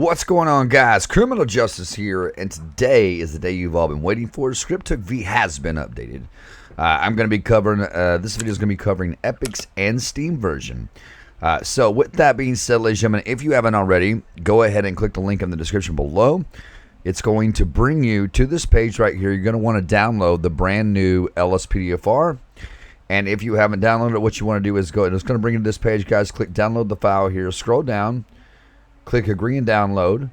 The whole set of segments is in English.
What's going on, guys? Criminal Justice here, and today is the day you've all been waiting for. ScriptHookV has been updated. I'm going to be covering, this video is going to be covering Epic's and Steam version. So with that being said, ladies and gentlemen, if you haven't already, go ahead and click the link in the description below. It's going to bring you to this page right here. You're going to want to download the brand new LSPDFR. And if you haven't downloaded it, what you want to do is go, and it's going to bring you to this page, guys. Click download the file here, scroll down. Click agree and download,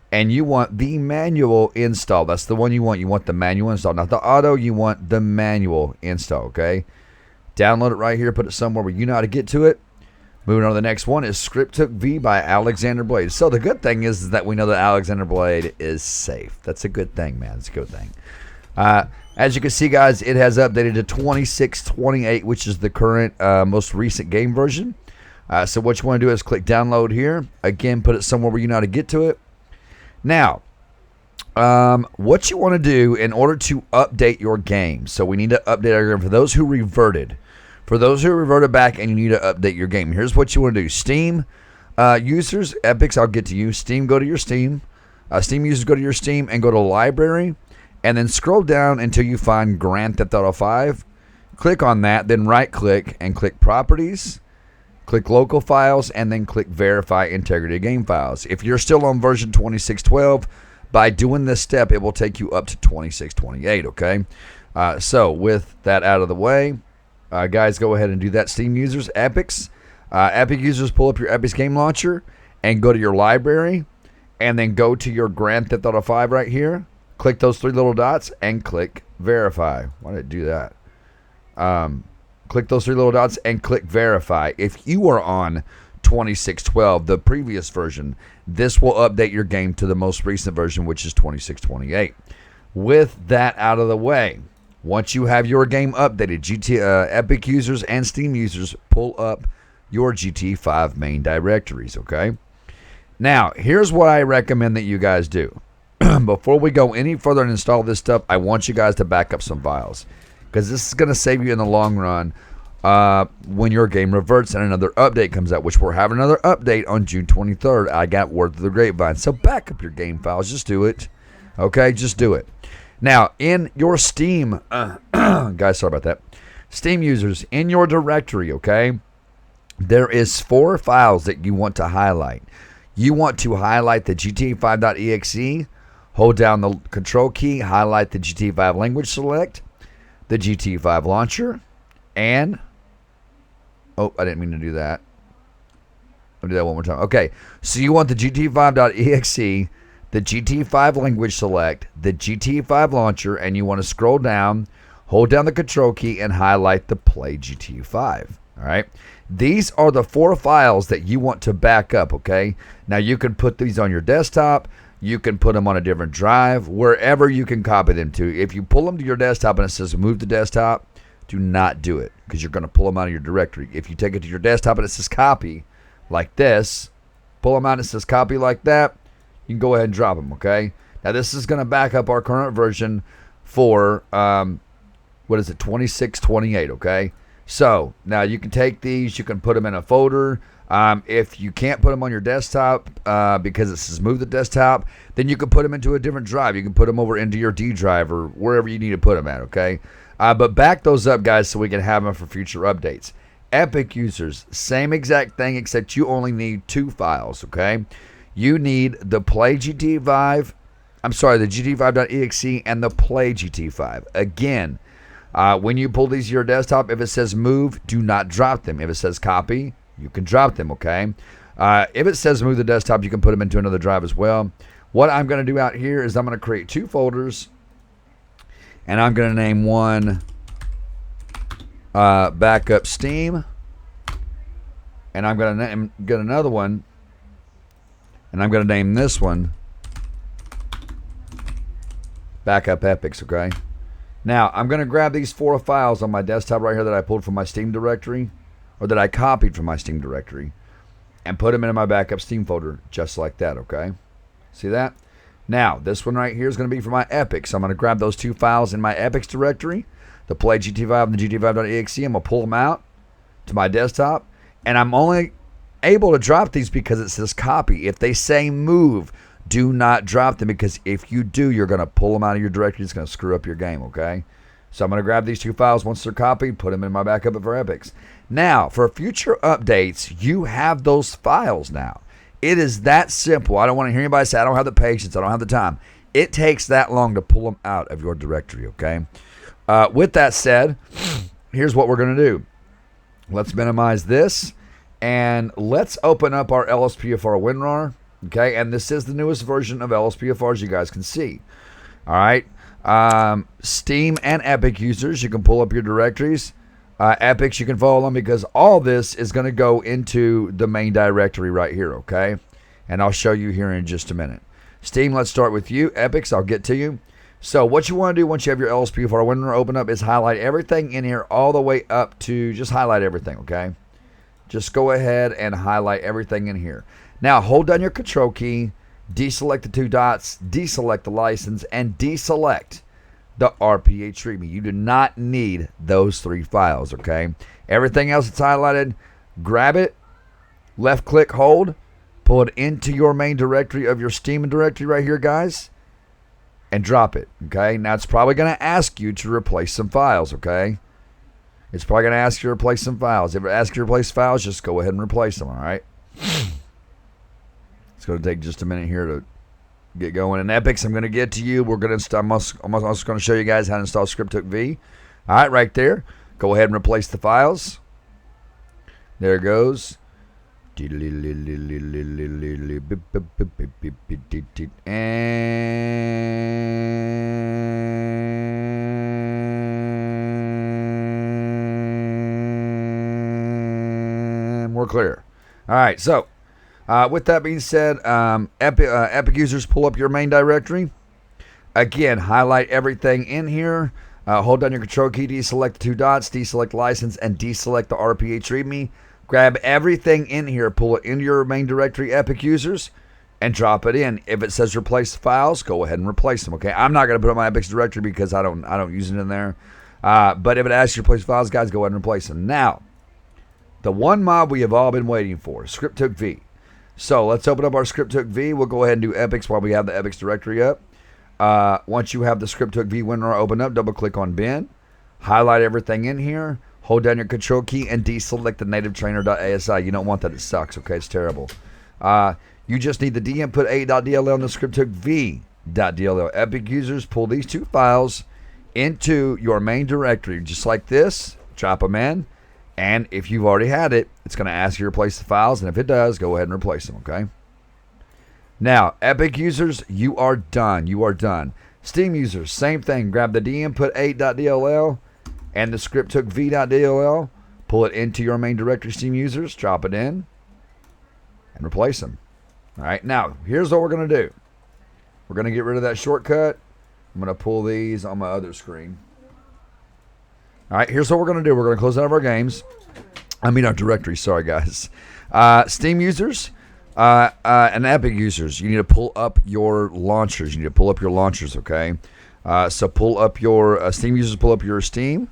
and you want the manual install. That's the one you want. You want the manual install, not the auto. You want the manual install, okay? Download it right here. Put it somewhere where you know how to get to it. Moving on to the next one is ScriptHookV by Alexander Blade. So the good thing is that we know that Alexander Blade is safe. That's a good thing, man. It's a good thing. As you can see, guys, it has updated to 26.28, which is the current, most recent game version. So what you want to do is click download here. Again, put it somewhere where you know how to get to it. Now, what you want to do in order to update your game. So we need to update our game for those who reverted. For those who reverted back and you need to update your game. Here's what you want to do. Steam users, Epics, I'll get to you. Steam, go to your Steam. Steam users, go to your Steam and go to library. And then scroll down until you find Grand Theft Auto 5. Click on that. Then right click and click properties. Click local files and then click verify integrity of game files. If you're still on version 26.12, by doing this step, it will take you up to 26.28, okay? So with that out of the way, guys, go ahead and do that. Steam users, Epics. Epic users, pull up your Epic's game launcher and go to your library and then go to your Grand Theft Auto 5 right here. Click those three little dots and click verify. Why did it do that? Click those three little dots and click verify. If you are on 26.12, the previous version, this will update your game to the most recent version, which is 26.28. With that out of the way, once you have your game updated, Epic users and Steam users, pull up your GTA 5 main directories, okay? Now, here's what I recommend that you guys do. Before we go any further and install this stuff, I want you guys to back up some files, because this is going to save you in the long run when your game reverts and another update comes out, which we're having another update on June 23rd. I got word through the grapevine. So back up your game files. Just do it. Okay? Just do it. Now, in your Steam, guys, sorry about that. Steam users, in your directory, okay, there is 4 files that you want to highlight. You want to highlight the GTA5.exe, hold down the control key, highlight the GTA 5 language select, the GTA 5 launcher, and oh, I didn't mean to do that. I'll do that one more time. Okay, so you want the GTA5.exe, the GTA 5 language select, the GTA 5 launcher, and you want to scroll down, hold down the control key, and highlight the Play GTA 5. All right, these are the 4 files that you want to back up. Okay, now you can put these on your desktop. You can put them on a different drive, wherever you can copy them to. If you pull them to your desktop and it says move to desktop, do not do it, because you're going to pull them out of your directory. If you take it to your desktop and it says copy, like this, pull them out and it says copy like that, you can go ahead and drop them, okay? Now this is going to back up our current version for, what is it, 26.28, okay? So now you can take these, you can put them in a folder. If you can't put them on your desktop because it says move the desktop, then you can put them into a different drive. You can put them over into your D drive or wherever you need to put them at, okay? But back those up, guys, so we can have them for future updates. Epic users, same exact thing, except you only need 2 files, okay? You need the Play GTA 5, the GTA5.exe and the Play GTA 5. Again, when you pull these to your desktop, if it says move, do not drop them. If it says copy, you can drop them, okay? If it says move the desktop, you can put them into another drive as well. What I'm going to do out here is I'm going to create 2 folders, and I'm going to name one backup Steam, and I'm going to get another one, and I'm going to name this one backup Epics, okay? Now, I'm going to grab these 4 files on my desktop right here that I pulled from my Steam directory, or that I copied from my Steam directory, and put them into my backup Steam folder, just like that, okay? See that? Now, this one right here is going to be for my Epic, so I'm going to grab those 2 files in my Epics directory, the Play GTA 5 and the GTA5.exe. I'm going to pull them out to my desktop, and I'm only able to drop these because it says copy. If they say move, do not drop them, because if you do, you're going to pull them out of your directory. It's going to screw up your game, okay? So I'm going to grab these 2 files once they're copied, put them in my backup for Epics. Now, for future updates, you have those files now. It is that simple. I don't want to hear anybody say, I don't have the patience, I don't have the time. It takes that long to pull them out of your directory, okay? With that said, here's what we're going to do. Let's minimize this, and let's open up our LSPDFR WinRAR, okay? And this is the newest version of LSPDFR, as you guys can see. All right? Steam and Epic users, you can pull up your directories. Epics, you can follow them, because all this is going to go into the main directory right here, okay? And I'll show you here in just a minute. Steam, let's start with you. Epics, I'll get to you. So what you want to do once you have your LSPDFR WinRAR open up is highlight everything in here all the way up to, just highlight everything, okay? Just go ahead and highlight everything in here. Now, hold down your control key, deselect the 2 dots, deselect the license, and deselect the RPA treatment. You do not need those 3 files, okay? Everything else that's highlighted, grab it, left click, hold, pull it into your main directory of your Steam directory right here, guys, and drop it, okay? Now, it's probably going to ask you to replace some files, okay? It's probably going to ask you to replace some files. If it asks you to replace files, just go ahead and replace them, all right? It's going to take just a minute here to get going. And Epics, I'm going to get to you. We're going to install, I'm also going to show you guys how to install ScriptHookV. All right, right there. Go ahead and replace the files. There it goes. And we're clear. All right, so with that being said, Epic users, pull up your main directory. Again, highlight everything in here. Hold down your control key, deselect the 2 dots, deselect license, and deselect the RPA treatment. Grab everything in here, pull it into your main directory, Epic users, and drop it in. If it says replace files, go ahead and replace them, okay? I'm not going to put it in my Epic's directory because I don't use it in there. But if it asks you to replace files, guys, go ahead and replace them. Now, the one mod we have all been waiting for, ScriptHookV. So let's open up our ScriptHookV. We'll go ahead and do Epics while we have the Epics directory up. Once you have the ScriptHookV WinRAR open up, double click on bin, highlight everything in here, hold down your control key, and deselect the native trainer.asi. You don't want that. It sucks, okay? It's terrible. You just need the dinput 8.dll and the ScriptHookV.dll. Epic users, pull these 2 files into your main directory, just like this. Drop them in. And if you've already had it, it's going to ask you to replace the files. And if it does, go ahead and replace them, okay? Now, Epic users, you are done. You are done. Steam users, same thing. Grab the dinput 8.dll and the ScriptHookV.dll. Pull it into your main directory, Steam users. Drop it in. And replace them. All right. Now, here's what we're going to do. We're going to get rid of that shortcut. I'm going to pull these on my other screen. All right, here's what we're going to do. We're going to close out of our games. I mean our directory. Sorry, guys. Steam users and Epic users, you need to pull up your launchers. You need to pull up your launchers, okay? So pull up your Steam users, pull up your Steam,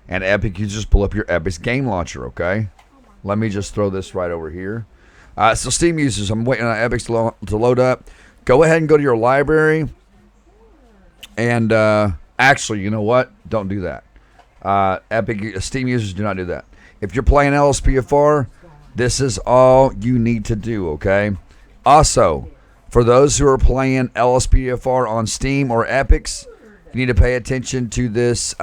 and Epic users, pull up your Epic's game launcher, okay? Let me just throw this right over here. So Steam users, I'm waiting on Epic's to load up. Go ahead and go to your library. And actually, you know what? Don't do that. Steam users, do not do that. If you're playing LSPDFR, this is all you need to do, okay? Also, for those who are playing LSPDFR on Steam or Epics, you need to pay attention to this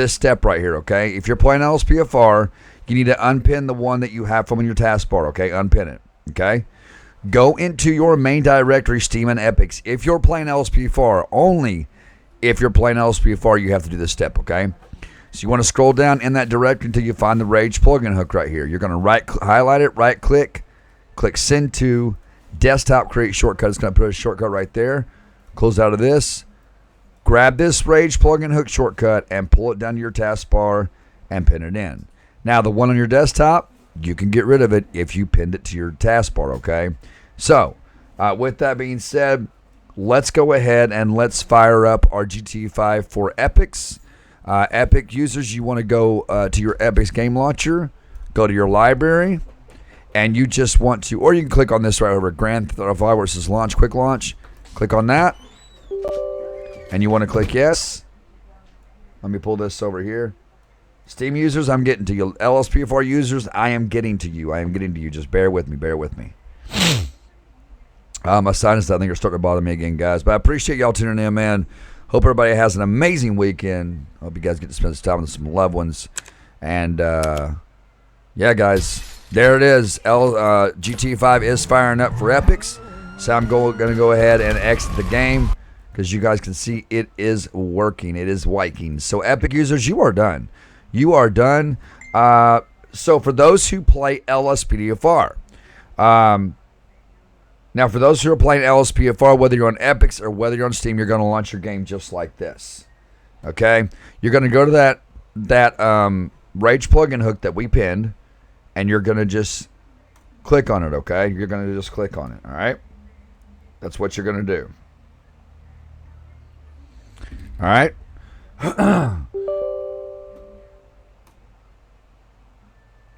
step right here, okay? If you're playing LSPDFR, you need to unpin the one that you have from your taskbar, okay? Unpin it, okay? Go into your main directory, Steam and Epics. If you're playing LSPDFR, only if you're playing LSPDFR, you have to do this step, okay? So you want to scroll down in that directory until you find the Rage plugin hook right here. You're going to highlight it, right-click, click Send to, Desktop, create shortcut. It's going to put a shortcut right there. Close out of this. Grab this Rage plugin hook shortcut and pull it down to your taskbar and pin it in. Now, the one on your desktop, you can get rid of it if you pinned it to your taskbar, okay? So, with that being said, let's go ahead and let's fire up our GTA 5 for Epics. Epic users, you want to go to your Epic's game launcher, go to your library, and you just want to, or you can click on this right over Grand Theft Auto where it says launch, quick launch. Click on that, and you want to click yes. Let me pull this over here. Steam users, I'm getting to you. LSPDFR users, I am getting to you. I am getting to you. Just bear with me. Bear with me. My sinus, I think, are starting to bother me again, guys. But I appreciate y'all tuning in, man. Hope everybody has an amazing weekend. Hope you guys get to spend some time with some loved ones. And, yeah, guys, there it is. GT5 is firing up for Epics. So I'm going to go ahead and exit the game because you guys can see it is working. It is working. So, Epic users, you are done. You are done. So for those who play LSPDFR, now for those who are playing LSPDFR, whether you're on Epics or whether you're on Steam, you're going to launch your game just like this. Okay, you're going to go to that Rage plugin hook that we pinned, and you're going to just click on it. Okay, you're going to just click on it. All right, that's what you're going to do. All right.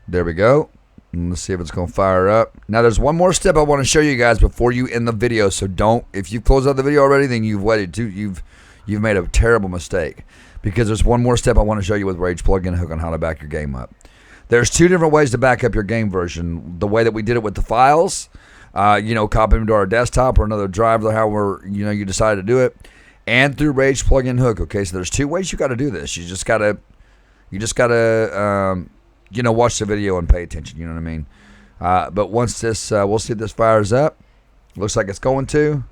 There we go. Let's see if it's going to fire up. Now, there's one more step I want to show you guys before you end the video. So don't, if you've closed out the video already, then you've waited too. You've made a terrible mistake, because there's one more step I want to show you with Rage plugin hook on how to back your game up. There's two different ways to back up your game version. The way that we did it with the files, copy them to our desktop or another drive, or however you decide to do it, and through Rage plugin hook. Okay, so there's two ways you got to do this. You just gotta watch the video and pay attention. You know what I mean? But once this, we'll see if this fires up. Looks like it's going to.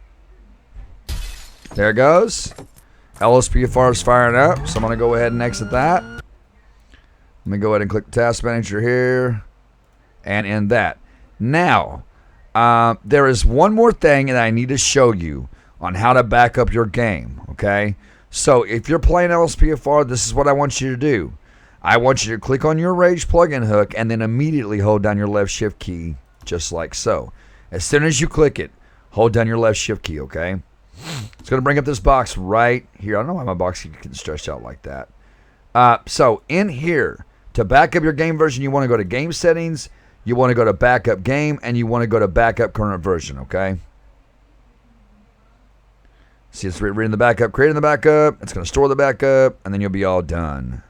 There it goes. LSPDFR is firing up. So I'm going to go ahead and exit that. Let me go ahead and click the task manager here and end that. Now, there is one more thing that I need to show you on how to back up your game. Okay? So if you're playing LSPDFR, this is what I want you to do. I want you to click on your Rage plugin hook and then immediately hold down your left shift key, just like so. As soon as you click it, hold down your left shift key, okay? It's going to bring up this box right here. I don't know why my box gets stretched out like that. So in here, to back up your game version, you want to go to Game Settings, you want to go to Backup Game, and you want to go to Backup Current Version, okay? See, it's reading the backup, creating the backup. It's going to store the backup, and then you'll be all done.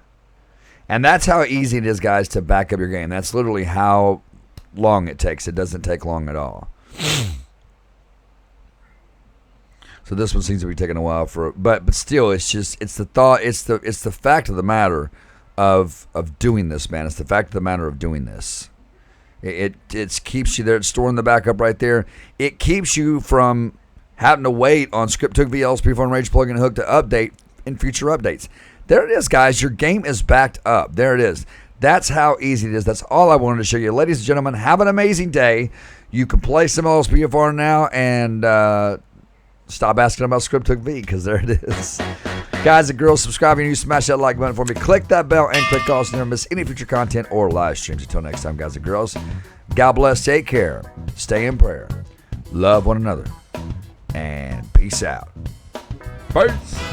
And that's how easy it is, guys, to back up your game. That's literally how long it takes. It doesn't take long at all. So this one seems to be taking a while but still, it's the thought, it's the fact of the matter of doing this, man. It's the fact of the matter of doing this. It keeps you there. It's storing the backup right there. It keeps you from having to wait on ScriptHookV, LSPDFR, and Rage plugin hook to update in future updates. There it is, guys. Your game is backed up. There it is. That's how easy it is. That's all I wanted to show you. Ladies and gentlemen, have an amazing day. You can play some LSPDFR now and stop asking about ScriptHookV, because there it is. Guys and girls, subscribe and you smash that like button for me. Click that bell and click all so you never miss any future content or live streams. Until next time, guys and girls, God bless. Take care. Stay in prayer. Love one another. And peace out. Peace.